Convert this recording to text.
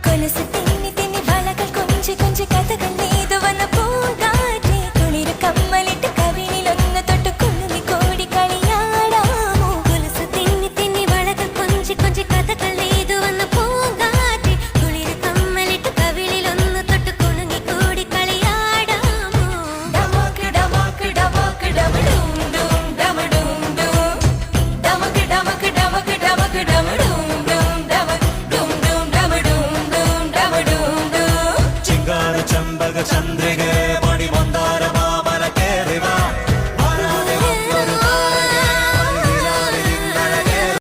കൊലുസ് തിന്നി തിന്നി വളകൾ കൊഞ്ചി കൊഞ്ചി കഥകൾ നെയ്തു വന്ന പൂങ്കാറ്റേ കുളിരു കമ്മലിട്ട് കവിളിലൊന്ന് തൊട്ട് കുളുമി കോടി കളിയാടാമോ കൊലുസ് തിന്നി തിന്നി വളകൾ കൊഞ്ചി കൊഞ്ചി കഥകൾ നെയ്തു വന്ന പൂങ്കാറ്റേ കുളിരു കമ്മലിട്ട് കവിളിലൊന്ന് തൊട്ട് കുളുമി കോടി കളിയാടാമോ ഡമക്ക് ഡമക്ക് ഡമക്ക് ഡമഡും ഡും ഡമഡും ഡും ഡമക്ക് ഡമക്ക് ഡമക്ക് ഡമക്ക് ഡമഡും ചിങ്കാര ചമ്പക ചന്ദ്രികേ